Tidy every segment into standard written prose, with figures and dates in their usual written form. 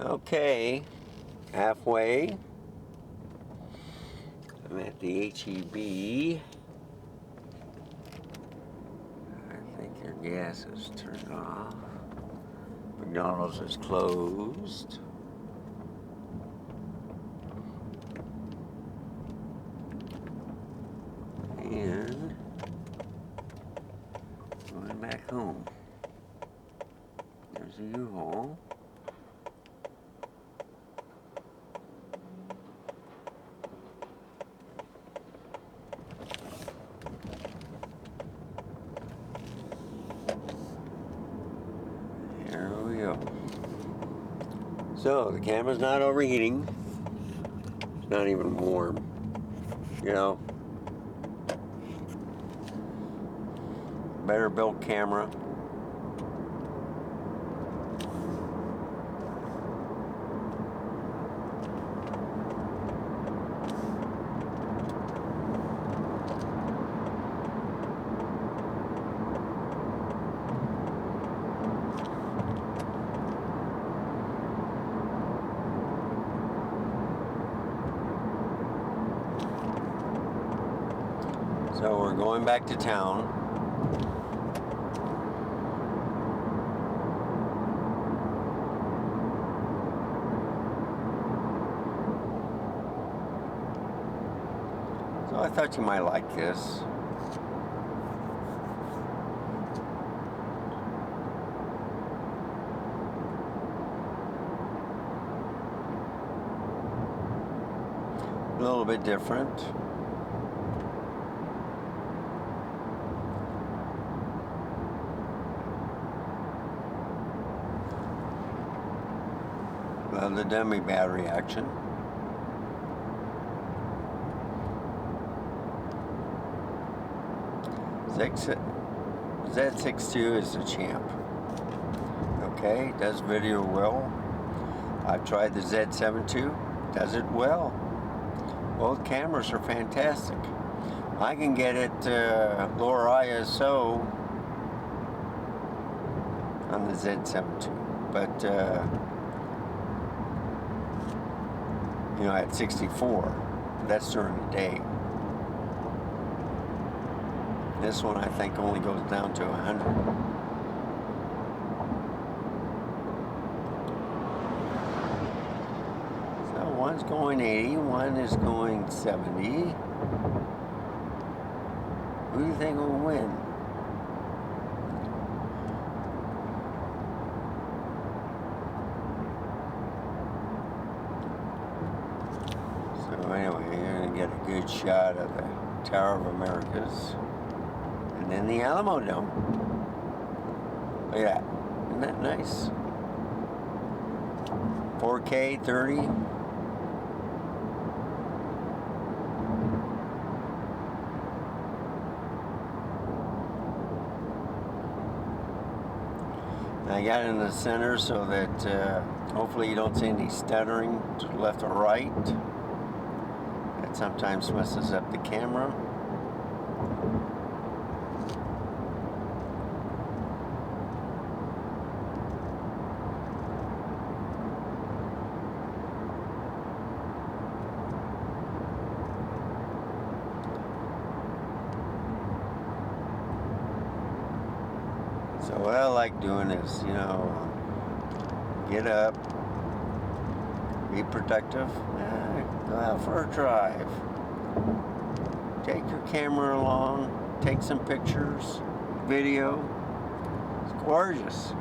Okay, halfway. I'm at the HEB. I think your gas is turned off. McDonald's is closed. And going back home. There's a U-Haul. There we go. So the camera's not overheating. It's not even warm. You know, better built camera. So we're going back to town. So I thought you might like this. A little bit different. The dummy battery action. Z62 is the champ. Okay, does video well. I've tried the Z7 II, does it well. Both cameras are fantastic. I can get it lower ISO on the Z7 II, but you know, at 64, that's during the day. This one I think only goes down to 100. So one's going 80, one is going 70. Who do you think will win? So anyway, you're going to get a good shot of the Tower of Americas. And then the Alamo Dome. Look at that. Isn't that nice? 4K 30. I got it in the center so that hopefully you don't see any stuttering to the left or right. That sometimes messes up the camera. So what I like doing is, you know, get up, be productive, go out for a drive, take your camera along, take some pictures, video. It's gorgeous.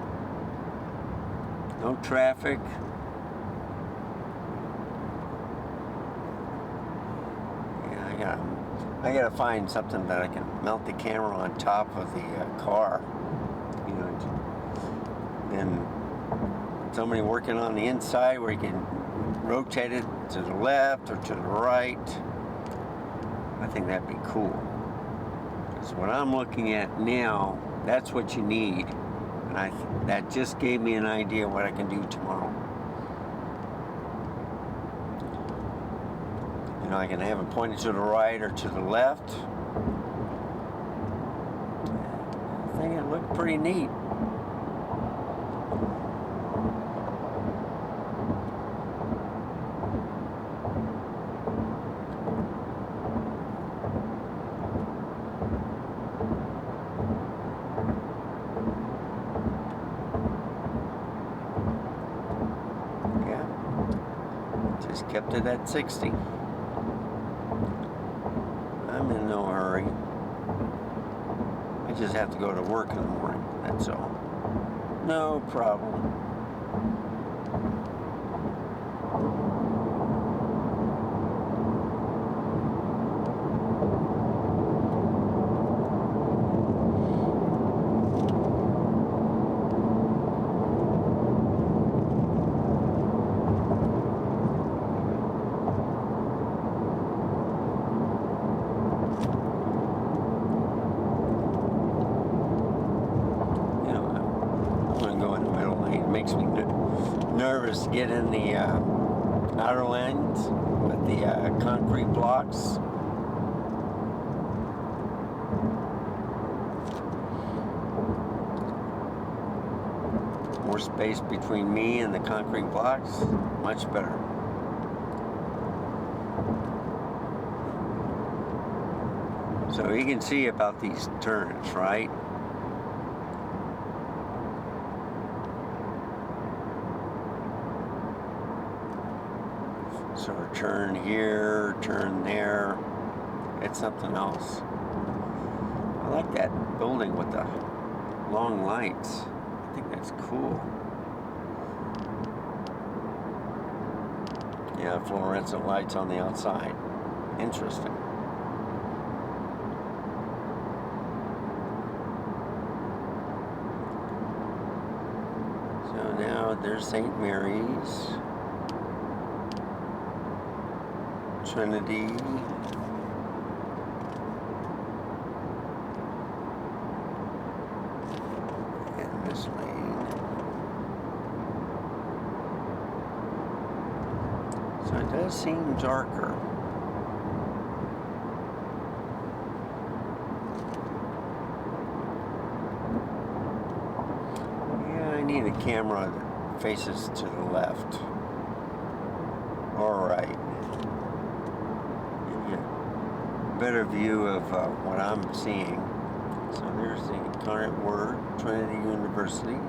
No traffic. Yeah, I gotta find something that I can mount the camera on top of the car. You know, and somebody working on the inside where you can rotate it to the left or to the right. I think that'd be cool. Because what I'm looking at now, that's what you need. And that just gave me an idea what I can do tomorrow. You know, I can have it pointed to the right or to the left. I think it looked pretty neat. Just kept it at 60. I'm in no hurry. I just have to go to work in the morning, that's all. No problem. Makes me nervous to get in the outer lanes with the concrete blocks. More space between me and the concrete blocks, much better. So you can see about these turns, right? So turn here, turn there. It's something else. I like that building with the long lights. I think that's cool. Yeah, fluorescent lights on the outside. Interesting. So now there's St. Mary's. Trinity. And this lane. So it does seem darker. Yeah, I need a camera that faces to the left or right. Better view of what I'm seeing. So there's the Incarnate Word, Trinity University.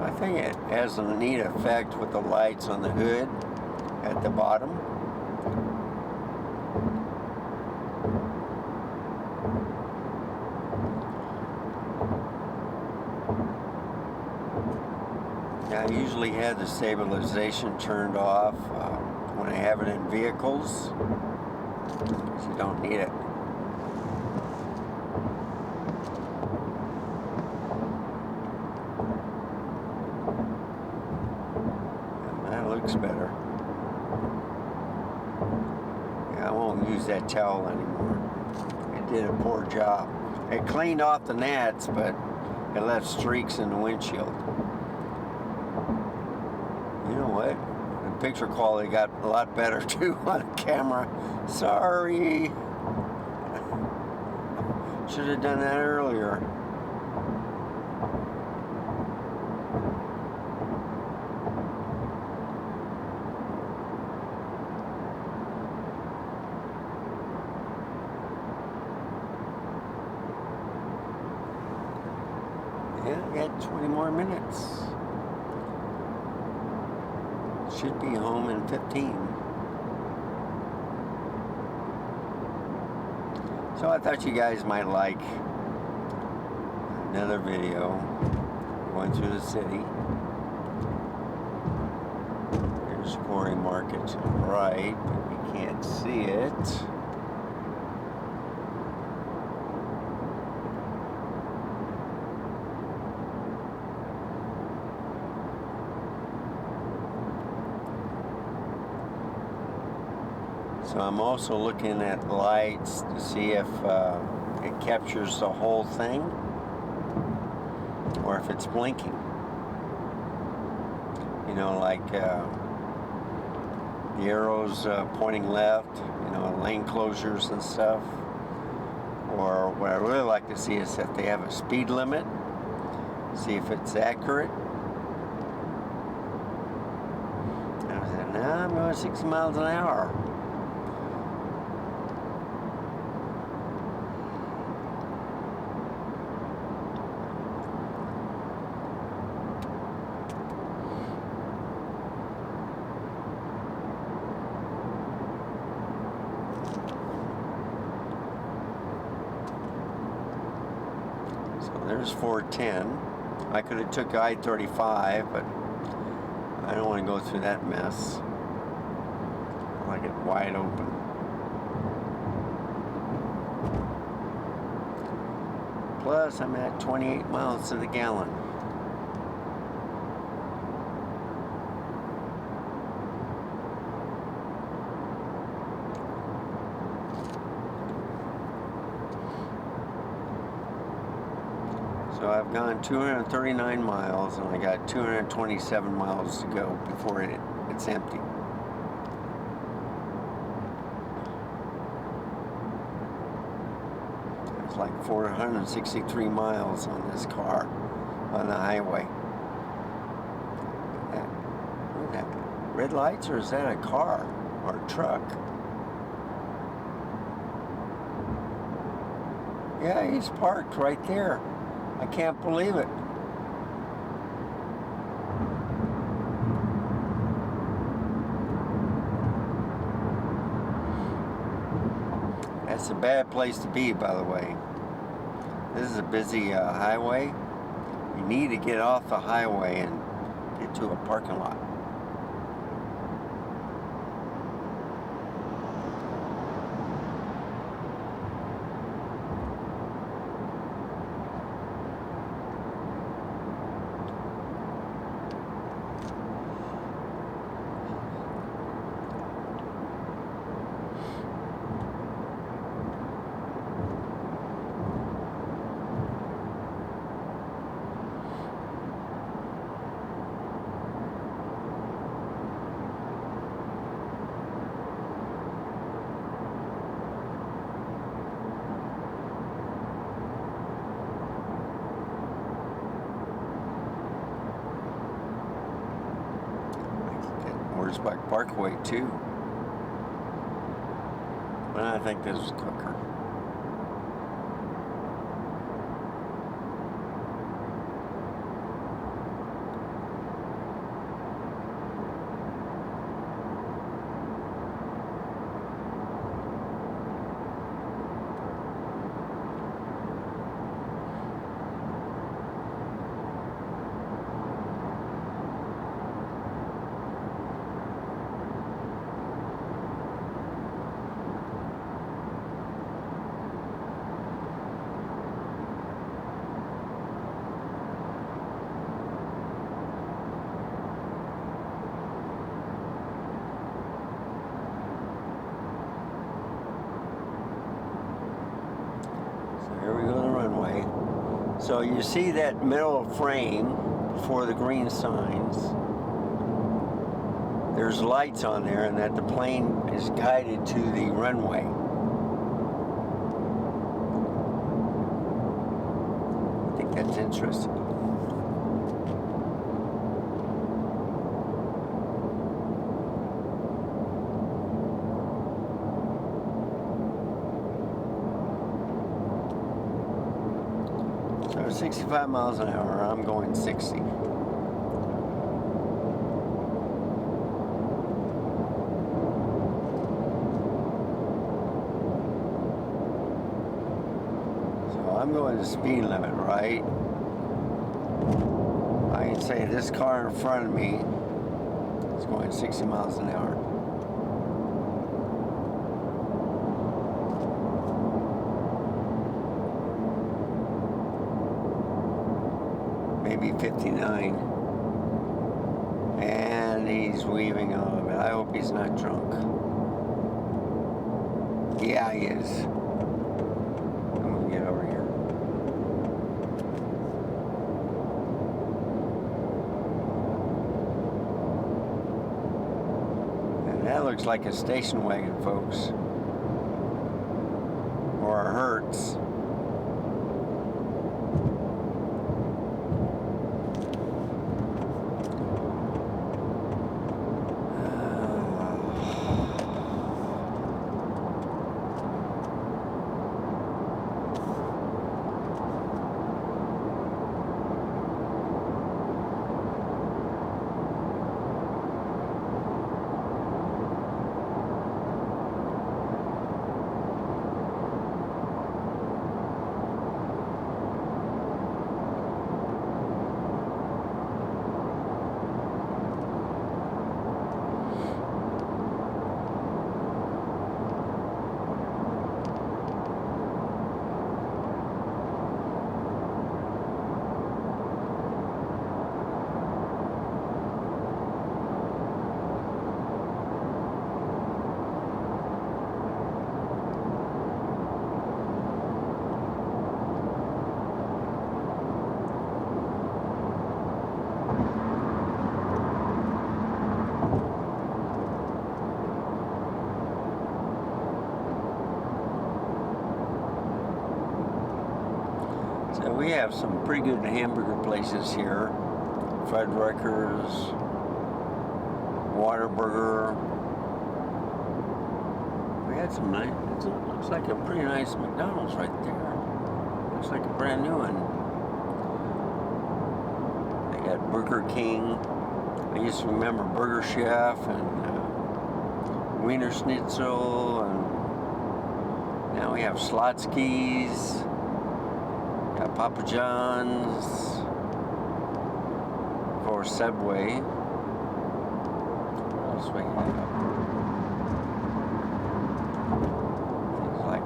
I think it has a neat effect with the lights on the hood at the bottom. I usually have the stabilization turned off when I have it in vehicles, because you don't need it. That looks better. Yeah, I won't use that towel anymore. It did a poor job. It cleaned off the gnats, but it left streaks in the windshield. You know what? The picture quality got a lot better too on the camera. Sorry. Should have done that earlier. Yeah, I got 20 more minutes. Should be home in 15. So I thought you guys might like another video going through the city. There's Quarry Market to the right, but you can't see it. So I'm also looking at lights to see if it captures the whole thing or if it's blinking. You know, like the arrows pointing left, you know, lane closures and stuff. Or what I really like to see is if they have a speed limit, see if it's accurate. And I said, no, I'm going 60 miles an hour. There's 410. I could have took I-35, but I don't want to go through that mess. I like it wide open. Plus, I'm at 28 miles to the gallon. So I've gone 239 miles and I got 227 miles to go before it's empty. It's like 463 miles on this car on the highway. What is that? Red lights, or is that a car or a truck? Yeah, he's parked right there. I can't believe it. That's a bad place to be, by the way. This is a busy highway. You need to get off the highway and get to a parking lot. Horseback Parkway too. But I think this is quicker. Here we go to the runway. So you see that middle frame before the green signs. There's lights on there, and that the plane is guided to the runway. I think that's interesting. So 65 miles an hour, I'm going 60. So I'm going the speed limit, right? I can say this car in front of me is going 60 miles an hour. Maybe 59. And he's weaving a little bit. I hope he's not drunk. Yeah, he is. I'm gonna get over here. And that looks like a station wagon, folks. Or a Hertz. So we have some pretty good hamburger places here. Fuddruckers, Whataburger. We had some nice, it looks like a pretty nice McDonald's right there. Looks like a brand new one. They got Burger King. I used to remember Burger Chef and Wiener Schnitzel, and now we have Slotsky's. Got Papa John's, of course Subway. What else we have? Things like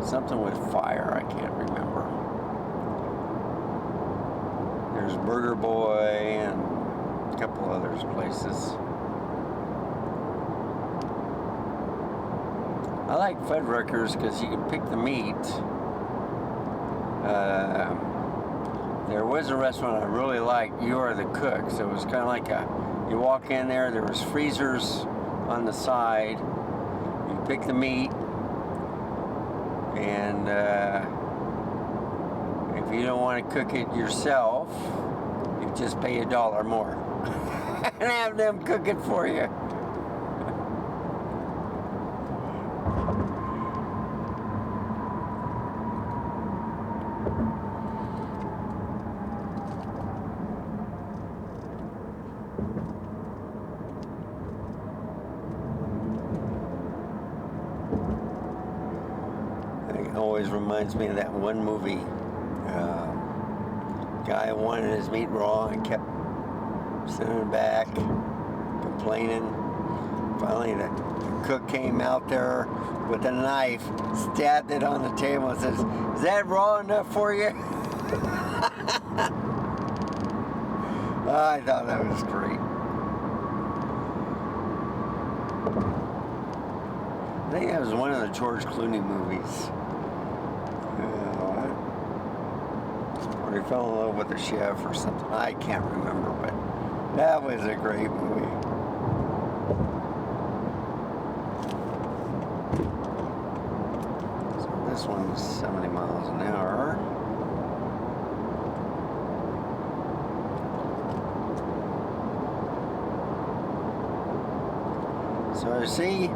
something with fire, I can't remember. There's Burger Boy and a couple others places. I like Fuddruckers because you can pick the meat. There was a restaurant I really liked, You Are the Cook. So it was kind of like you walk in there, there was freezers on the side. You pick the meat, and if you don't want to cook it yourself, you just pay $1 more and have them cook it for you. It always reminds me of that one movie. Guy wanted his meat raw and kept sending it back, complaining. Finally, the cook came out there with a knife, stabbed it on the table, and says, "Is that raw enough for you?" I thought that was great. I think that was one of the George Clooney movies. Or he fell in love with a chef or something. I can't remember, but that was a great movie. So this one's 70 miles an hour. So see,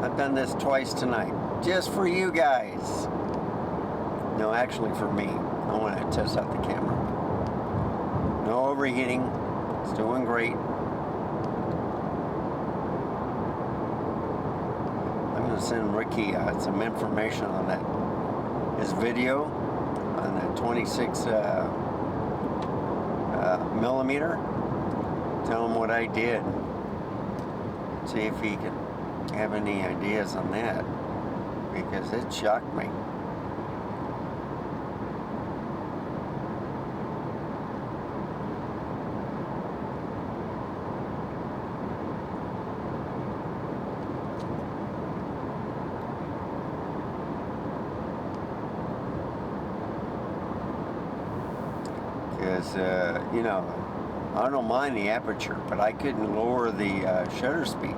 I've done this twice tonight, just for you guys. No, actually for me. I want to test out the camera. No overheating. It's doing great. I'm going to send Ricky some information on that. His video on the 26 millimeter. Tell him what I did. See if he can have any ideas on that, because it shocked me. because, you know, I don't mind the aperture, but I couldn't lower the shutter speed.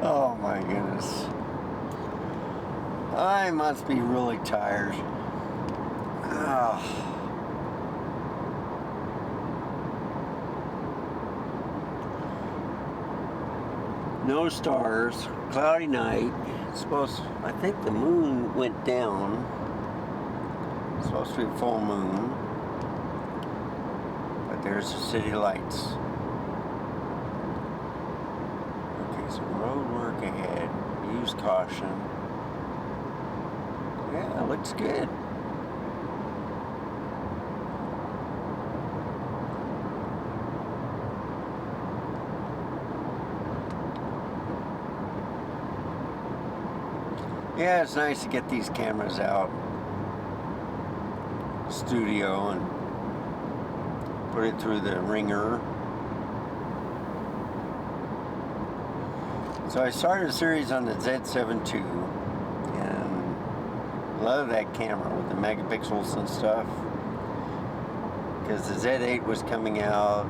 Oh my goodness. I must be really tired. Ah. No stars, cloudy night. I think the moon went down. It's supposed to be full moon. But there's the city lights. Okay, so road work ahead. Use caution. Yeah, it looks good. Yeah, it's nice to get these cameras out, studio, and put it through the ringer. So I started a series on the Z7 II, and love that camera with the megapixels and stuff. Because the Z8 was coming out,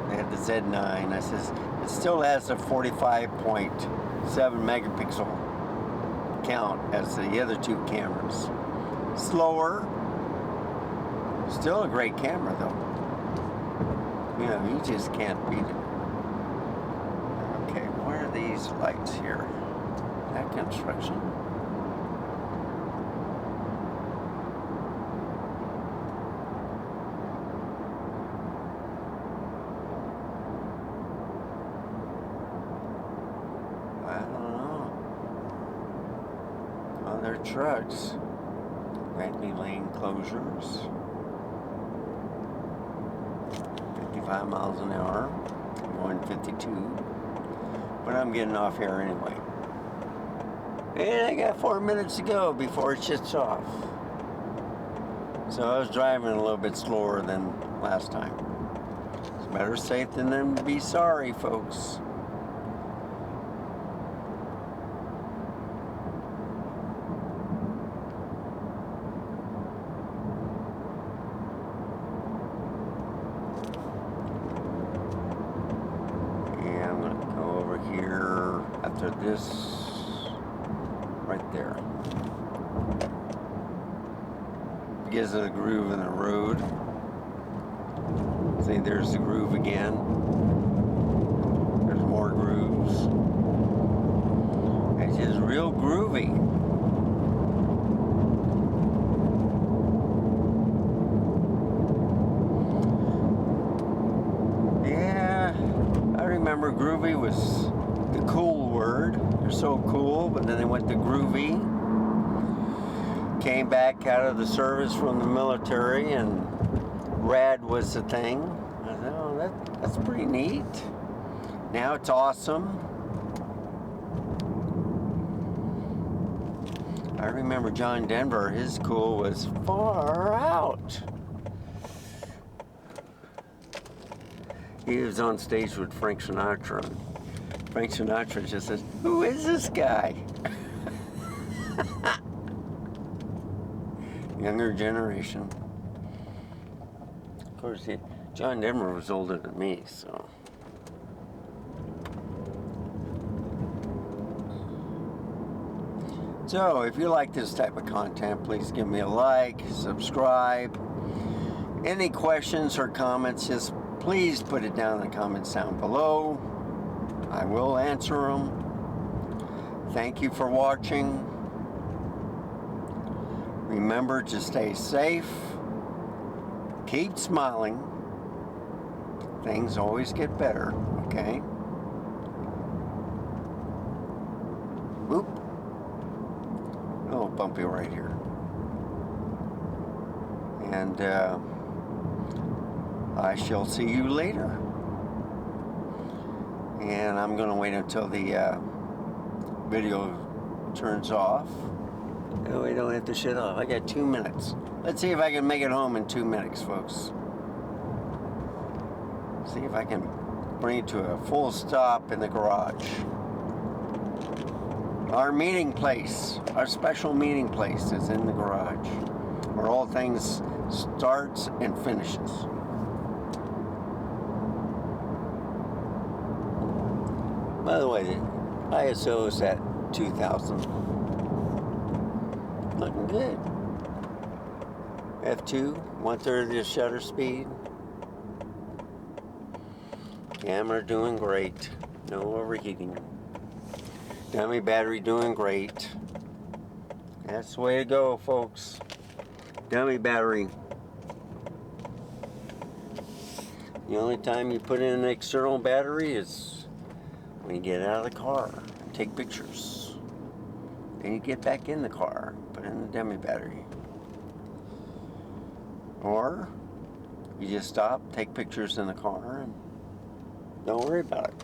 they had the Z9. I says it still has a 45.7 megapixel count as the other two cameras. Slower, still a great camera though. You know, you just can't beat it. Okay, where are these lights here? That construction. I don't know. Oh, they're trucks. Randy lane closures. 55 miles an hour. I'm going 52. But I'm getting off here anyway. And I got 4 minutes to go before it shuts off. So I was driving a little bit slower than last time. It's better safe than be sorry, folks. to this right there. Gives it a groove in the road. See, there's the groove again. There's more grooves. It's just real groovy. Yeah, I remember groovy was the cool word. They're so cool, but then they went to groovy. Came back out of the service from the military, and rad was the thing. I thought, oh, that's pretty neat. Now it's awesome. I remember John Denver, his cool was far out. He was on stage with Frank Sinatra. Frank Sinatra just says, "Who is this guy?" Younger generation. Of course, John Denver was older than me, so. So, if you like this type of content, please give me a like, subscribe. Any questions or comments, just please put it down in the comments down below. I will answer them. Thank you for watching. Remember to stay safe. Keep smiling. Things always get better, okay? Whoop. A little bumpy right here. And I shall see you later. And I'm going to wait until the video turns off. No, we don't have to shut off. I got 2 minutes. Let's see if I can make it home in 2 minutes, folks. See if I can bring it to a full stop in the garage. Our meeting place, our special meeting place is in the garage, where all things starts and finishes. By the way, the ISO is at 2000. Looking good. F2, 1/3 of the shutter speed. Camera doing great. No overheating. Dummy battery doing great. That's the way to go, folks. Dummy battery. The only time you put in an external battery is when you get out of the car and take pictures. Then you get back in the car, put in the dummy battery. Or you just stop, take pictures in the car, and don't worry about it.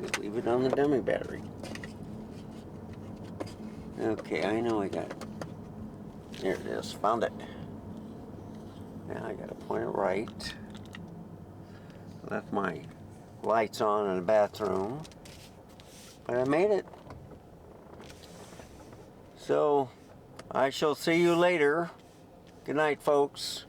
Just leave it on the dummy battery. Okay, I know I got it. There it is, found it. Now I gotta point it right. Left my lights on in the bathroom, but I made it. So, I shall see you later. Good night, folks.